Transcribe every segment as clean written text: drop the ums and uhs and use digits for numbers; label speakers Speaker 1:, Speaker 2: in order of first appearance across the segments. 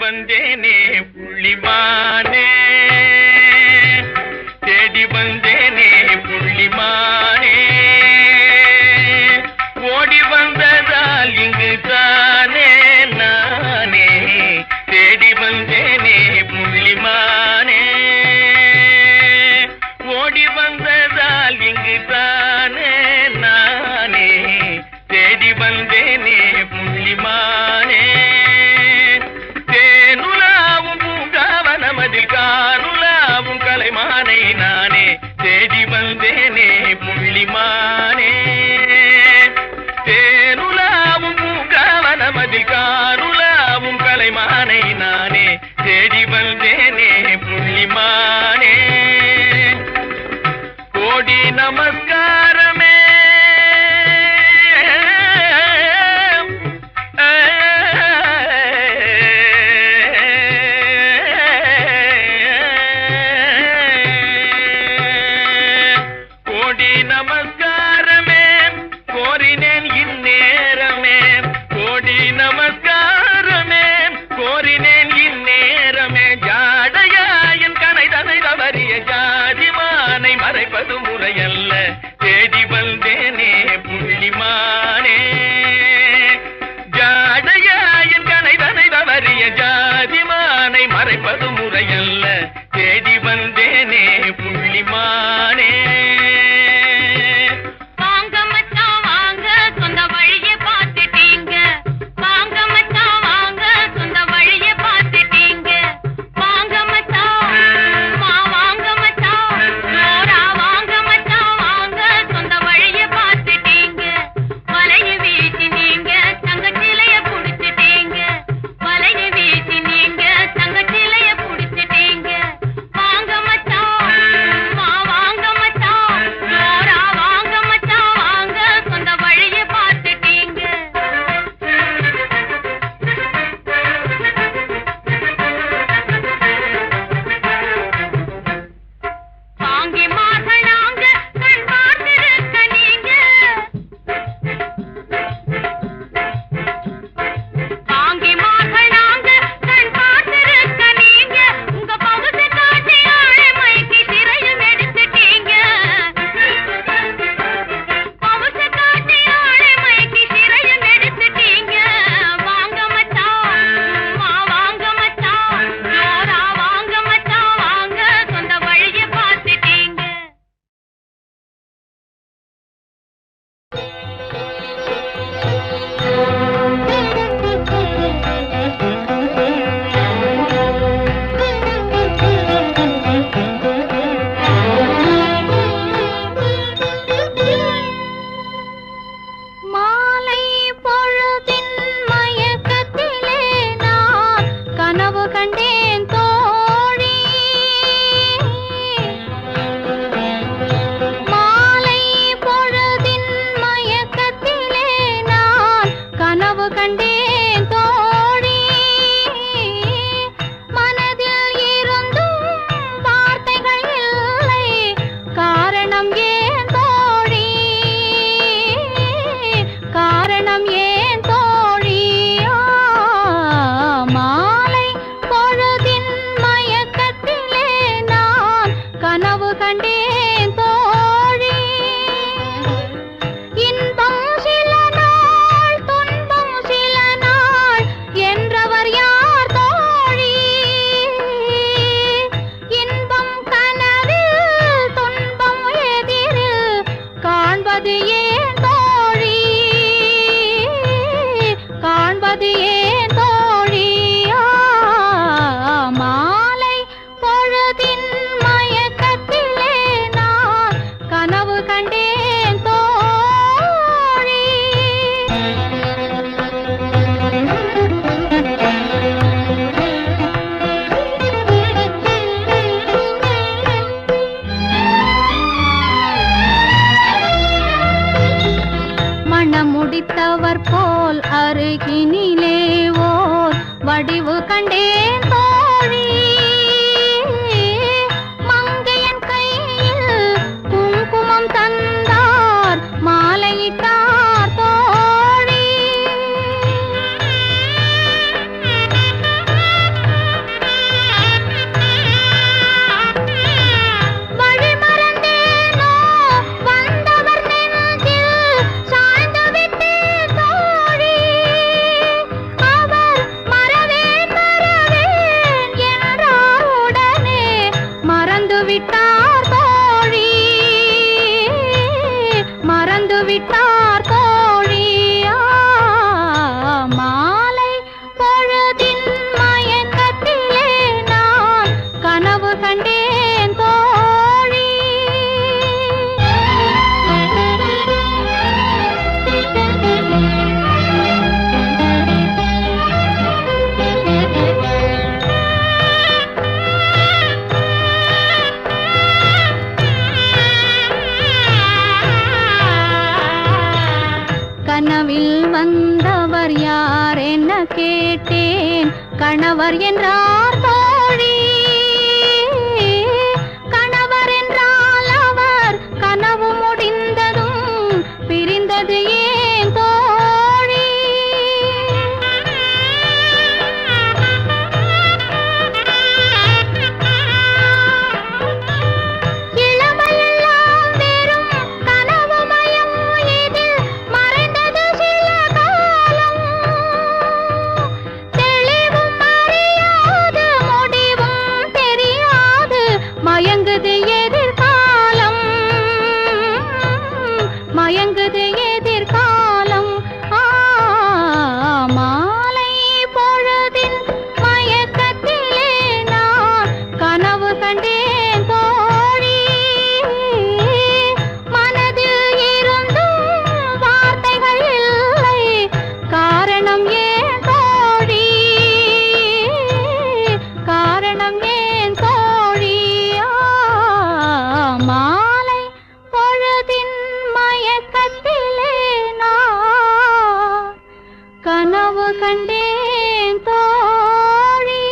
Speaker 1: வந்தேனே புள்ளிமானே, தேடி வந்தேனே புள்ளிமானே, ஓடி வந்ததால் இங்கு தானே நானே, தேடி வந்தேனே புள்ளிமானே, ஓடி வந்ததால் இங்கு தானே நானே, தேடி வந்தேனே புள்ளிமானே, தேனுலாவும் பூங்காவனமதில் காருலாவும் கலைமானை நானே, தேடி வந்தேனே புள்ளிமானே, தேனுலாவும் பூங்காவனமதில் காருலாவும் கலைமானை நானே, தேடி வந்தேனே புள்ளிமானே, கோடி நமஸ்காரமே மறைப்பது முறையல்ல, தேடி வந்தேனே புள்ளிமானே, ஜாடையாயின் கனைதனை தவறிய ஜாதிமானை மறைப்பது முறையல்ல, தேடி வந்தேனே புள்ளிமானே.
Speaker 2: முடித்தவர் போல் அருகினிலே ஓர் வடிவு கண்டேன் தோழி, மங்கையன் கையில் குங்குமம் தந்தார் மாலையிட்டார் தோழி, கேட்டேன் கணவர் என்றார் தோழி. கணவர் என்றால் அவர் கனவு முடிந்ததும் பிரிந்தது ஏன் தோழி? இளமையெல்லாம் வெறும் கனவுமயம், இதில் மறைந்தது சில காலம். தெளிவும் அறியாது, முடிவும் தெரியாது, மயங்குது எதிர்காலம், மயங்குது எதிர்காலம். மாலை பொழுதின் மயக்கத்திலே நான் கனவு கண்டேன் தோழி. மனதில் இருந்தும் வார்த்தைகள் இல்லை, காரணம் ஏன் தோழி? காரணம் ஏன் தோழி? மாலை பொழுதின் மயக்கத்திலே நான் கனவு கண்டேன் தோழி.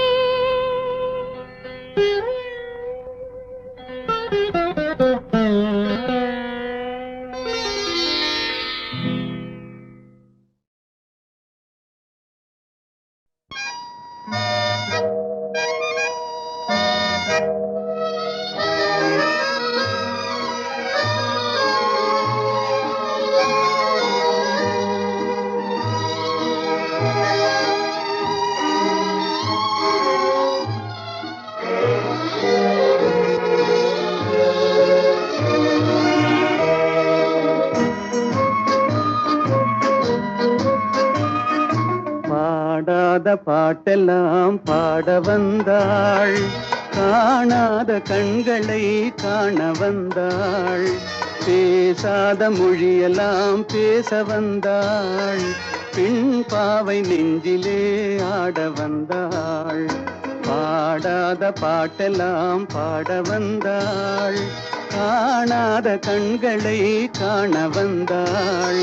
Speaker 3: பாடாத பாட்டெல்லாம் பாட வந்தாள், காணாத கண்களை காண வந்தாள், பேசாத மொழியெல்லாம் பேச வந்தாள், பெண் பாவை நெஞ்சிலே ஆட வந்தாள். பாடாத பாட்டெல்லாம் பாட வந்தாள், காணாத கண்களை காண வந்தாள்,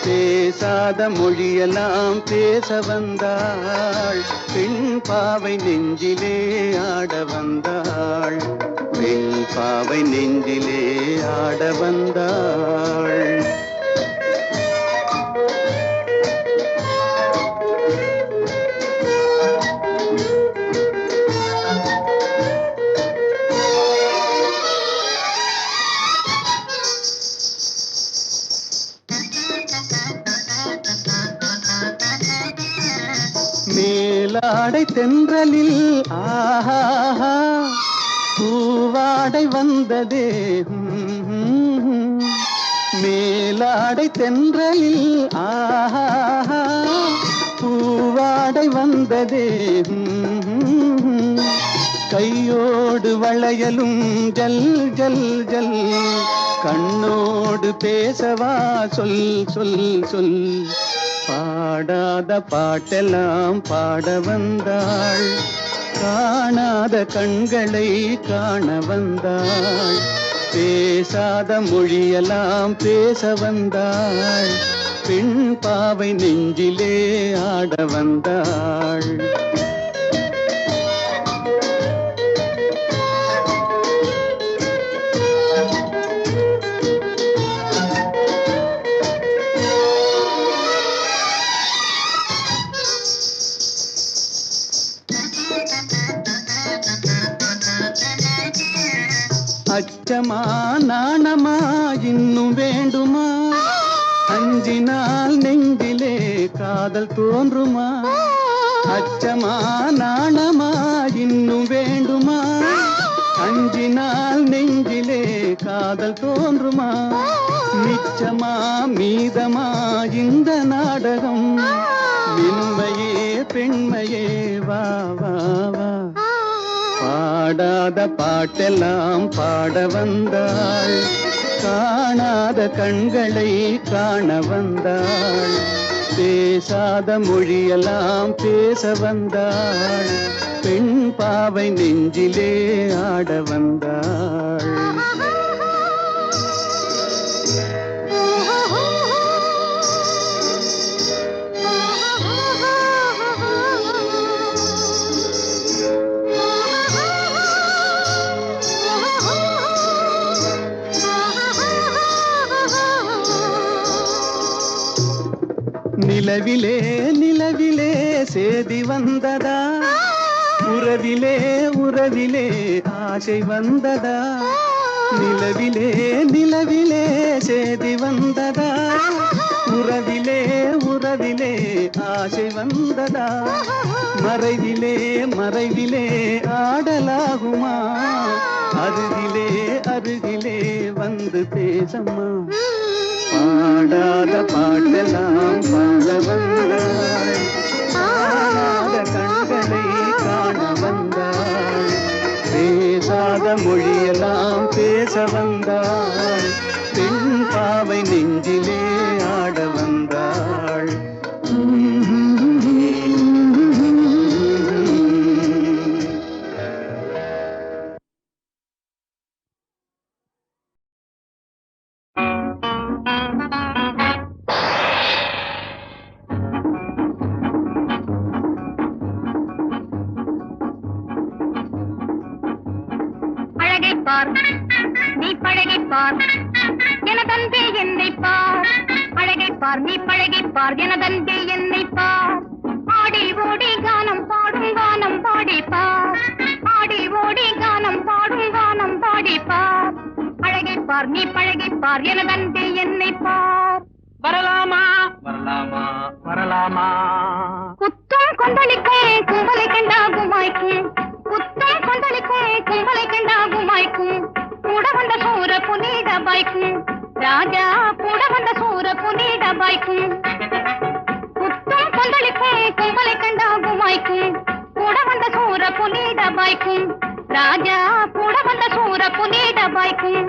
Speaker 3: பேசாத மொழியெல்லாம் பேச வந்தாள், பெண் பாவை நெஞ்சிலே ஆட வந்தாள், பெண் பாவை நெஞ்சிலே ஆட வந்தாள். மேலாடை தென்றலில் ஆஹா பூவாடை வந்ததே, மேலாடை தென்றலில் ஆஹா பூவாடை வந்ததே, கையோடு வளையலும் ஜல் ஜல் ஜல், கண்ணோடு பேசவா சொல் சொல் சொல். பாடாத பாட்டெல்லாம் பாட வந்தாள், காணாத கண்களை காண வந்தாள், பேசாத மொழியெல்லாம் பேச வந்தாள், பெண் பாவை நெஞ்சிலே ஆட வந்தாள். அச்சமா நாணமா இன்னும் வேண்டுமா, அஞ்சினால் நெஞ்சிலே காதல் தோன்றுமா, அச்சமா நாணமா இன்னும் வேண்டுமா, அஞ்சினால் நெஞ்சிலே காதல் தோன்றுமா, மிச்சமா மீதமா இந்த நாடகம், மென்மையே பெண்மையே வா வா வா. பாடாத பாட்டெல்லாம் பாட வந்தாள், காணாத கண்களை காண வந்தாள், பேசாத மொழியெல்லாம் பேச வந்தாள், பெண் பாவை நெஞ்சிலே ஆட வந்தாள். நிலவிலே நிலவிலே சேதி வந்ததா உறவிலே உறவிலே ஆசை வந்ததா நிலவிலே நிலவிலே சேதி வந்ததா உறவிலே உறவிலே ஆசை வந்ததா மறைவிலே மறைவிலே ஆடலாகுமா அருகிலே அருகிலே வந்து பேசம்மா பாடாத பாட்டெல்லாம் பாட வந்தாள் காணாத கண்களை காண வந்தாள் பேசாத மொழியெல்லாம் பேச வந்தாள் பெண் பாவை நெஞ்சிலே ஆட வந்தாள்
Speaker 2: பார் நீ பழகி பார் எனதன்பே என்னை பார் அழகை பார் நீ பழகி பார் எனதன்பே என்னை பார் ஆடி ஓடி கானம் பாடும் கானம் பாடி பார் ஆடி ஓடி கானம் பாடும் கானம் பாடி பார் அழகை பார் நீ பழகி பார் எனதன்பே என்னை பார்
Speaker 1: வரலாமா வரலாமா வரலாமா
Speaker 2: குத்தம் கொந்தளிக்கும் கும்பலை கண்டாகுமாய்க்கும் குத்தம் கொந்தளிக்கும் கும்பலை கண்டாகுமாய்க்கும் கூட வந்த சூர புனித பாய்க்கும் ராஜா கூட வந்த சூர புனித பாய்க்கும் குத்தம் கொந்தளிக்கும் கும்பலை கண்டாகுமாய்க்கும் கூட வந்த சூர புனித பாய்க்கும் ராஜா கூட வந்த சூர புனித பாய்க்கும்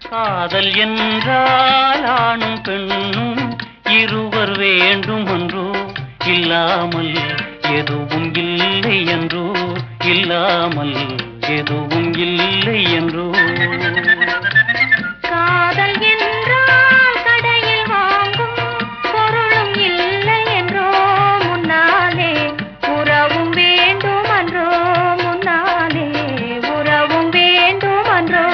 Speaker 4: காதல் என்றால் ஆணும் பெண்ணும் இருவர் வேண்டும் என்றோ இல்லாமல் எதுவும் இல்லை என்றோ இல்லாமல் எதுவும் இல்லை என்றோ
Speaker 2: காதல் என்றால் கடையில் வாங்கும் பொருளும் இல்லை என்றோ முன்னாலே உறவும் வேண்டும் என்றோ முன்னாலே உறவும் வேண்டும் என்றோ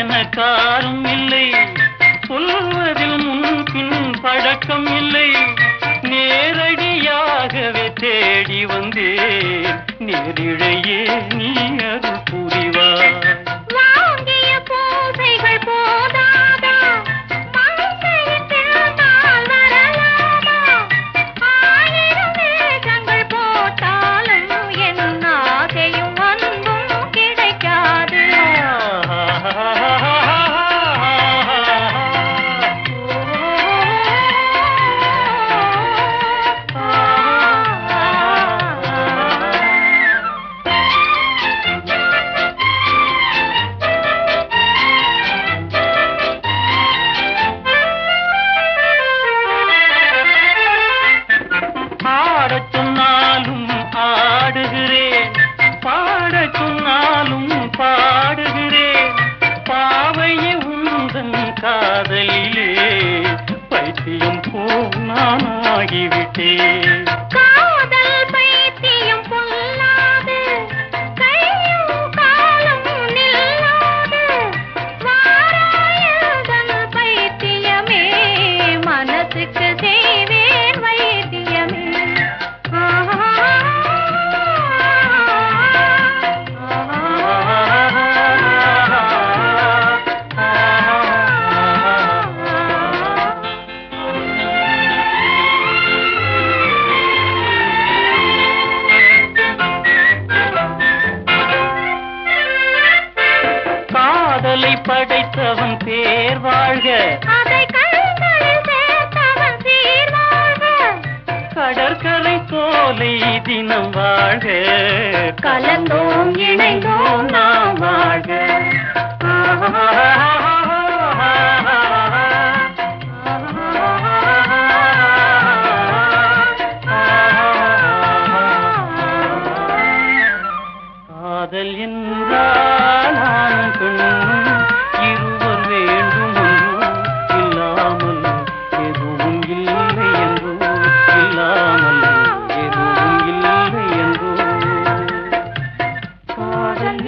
Speaker 4: எனக்காரும் இல்லை, சொல்வதில் முன்பின் பழக்கம் இல்லை. நேரடியாகவே தேடி வந்தேன், நேரிழையே நீ அருள் புரிவாய்.
Speaker 2: வாங்கிய பூசைகள் போதாதா, மங்கையின் பிறந்தால் வரலாமா? ஆயிரம் வேஷங்கள் போட்டாலும் என் ஆசையும் அன்பும் கிடைக்காது.
Speaker 4: ஆடச் சொன்னாலும் ஆடுகிறேன், பாடச் சொன்னாலும் பாடுகிறேன். பாவையே உந்தன் காதலிலே பைத்தியம் போல் நான் ஆகிவிட்டேன்.
Speaker 2: காதல் பைத்தியம் பொல்லாது, கையும் காலும் நில்லாது. வாராயதன் பைத்தியமே, மனசுக்கு செய்வேன் வைத்தியமே.
Speaker 4: காதலை படைத்தவன் பேர் வாழ்க,
Speaker 2: அதை கண்களில் சேர்த்தவன் சீர் வாழ்க.
Speaker 4: கடற்கரை சோலை தினம் வாழ்க,
Speaker 2: கலந்தோம் இணைந்தோம் நாம் வாழ்க.
Speaker 4: காதல் என்றால் ஆணும் பெண்ணும் இருவர் வேண்டும் என்றோ, இல்லாமல் எதுவும் இல்லை என்றோ, இல்லாமல் எதுவும் இல்லை என்றோ. காதல்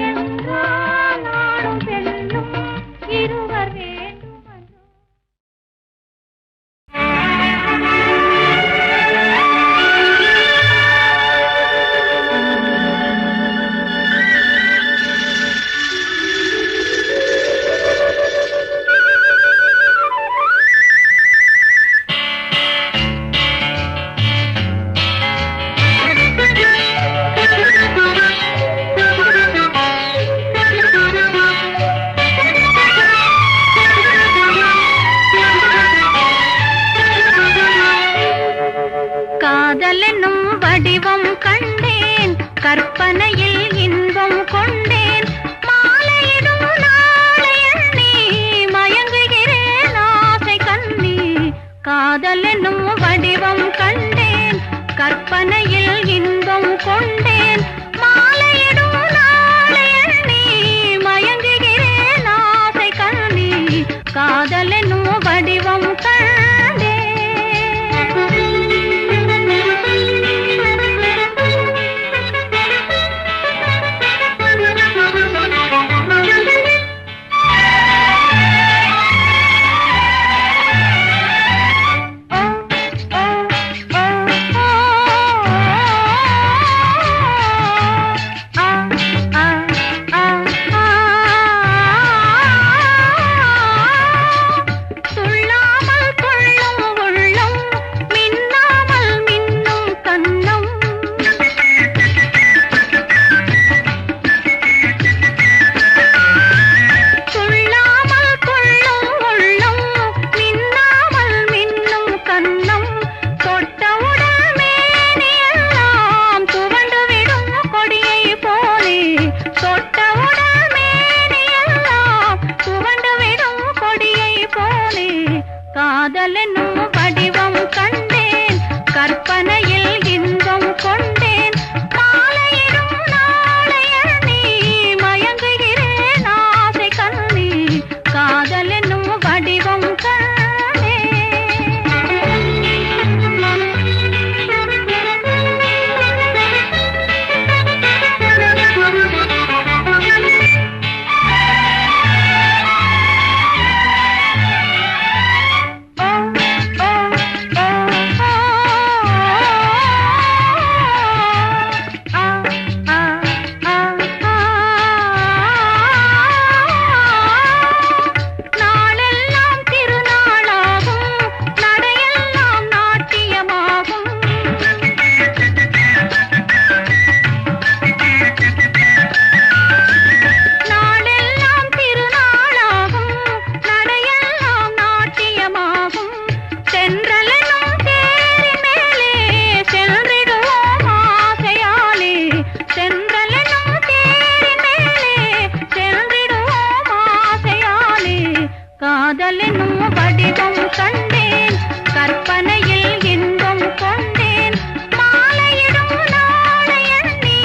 Speaker 2: உருவம் கண்டேன் கற்பனையில் இன்பம் கொண்டேன் மாலையிடும் நாளை எண்ணி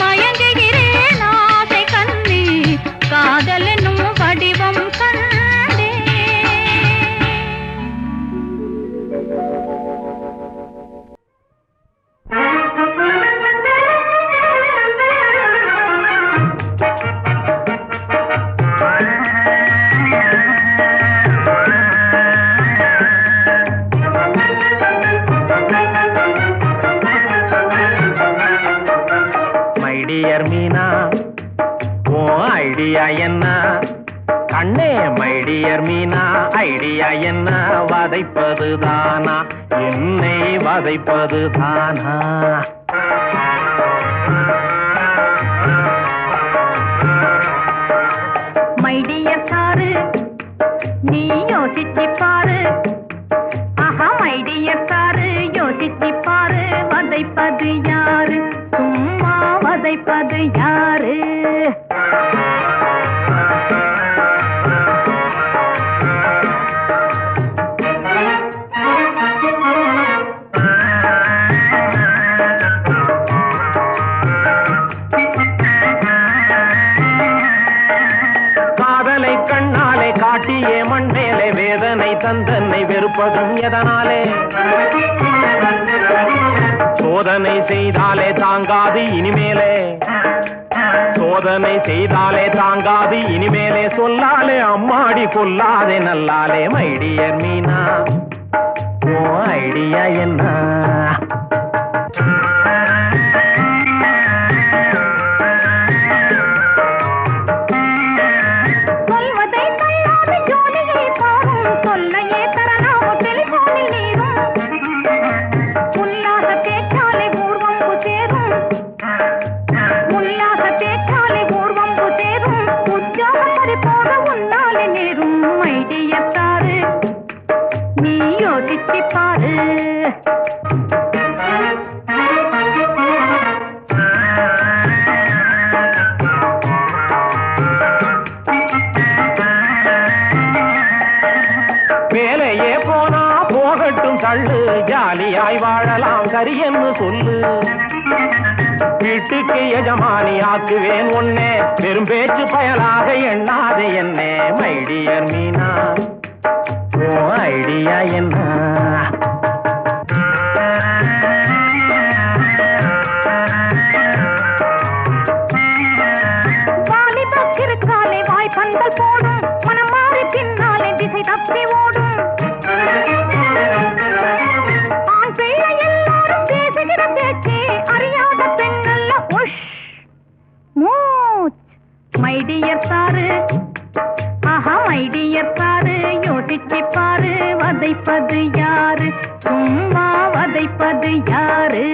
Speaker 2: மயங்குகிறேன் ஆசை கண்ணி காதல் என்னும் வடிவம் கண்டேன்.
Speaker 1: மைடியர் மீனா ஓ ஐடியா என்ன கண்ணே மைடியர் மீனா ஐடியா என்ன வதைப்பது தானா என்னை வதைப்பது தானா
Speaker 2: மைடியர் சாரு நீ யோசிச்சு பாரு ஆஹா மைடியர் சாரு யோசிச்சு பாரு வதைப்பது யாரு சும்மா வதைப்பது யாரு
Speaker 1: காதலை கண்ணாலே காட்டியே மண் மேலே வேதனை தந்தன்னை வெறுப்பதும் எதனாலே சோதனை செய்தாலே தாங்காது இனிமேலே சோதனை செய்தாலே தாங்காது இனிமேலே சொல்லாலே அம்மாடி கொல்லாதே நல்லாலே மைடியர் மீனா ஓ ஐடியா என்ன
Speaker 2: சொல்வதை தள்ளாத ஜோலியை பாரும் சொல்லையே தரலாமோ டெலிபோனில் நீரும் உல்லாச பேச்சாலை பூர்வம் சேரும் உல்லாச பேச்சாலை பூர்வம் சேரும் உற்சாகப்படி போட உன்னாலே நேரும் மைடியர் சாரு நீ யோசிச்சு பாரு
Speaker 1: வேலையே போனா போகட்டும் தள்ளு ஜாலியாய் வாழலாம் சரியென்னு சொல்லு வீட்டுக்கு எஜமானி ஆக்குவேன் ஒன்னே வெறும் பேச்சு பயலாக எண்ணாதே என்னே மைடியர் மீனா ஓ ஐடியா என்ன
Speaker 2: வாலிபக்கிருக்காலே வாய்ப்பந்தல் போடும் மனம் மாறி பின்னாலே திசை தப்பி ஓடும் ஆண் பிள்ளை எல்லாரும் பேசுகிற பேச்சே அறியாத பெண்ணல்ல உஷ் மூச் மைடியர் சாரு ஆஹா மைடியர் சாரு யோசிச்சு பாரு வதைப்பது யாரு சும்மா வதைப்பது யாரு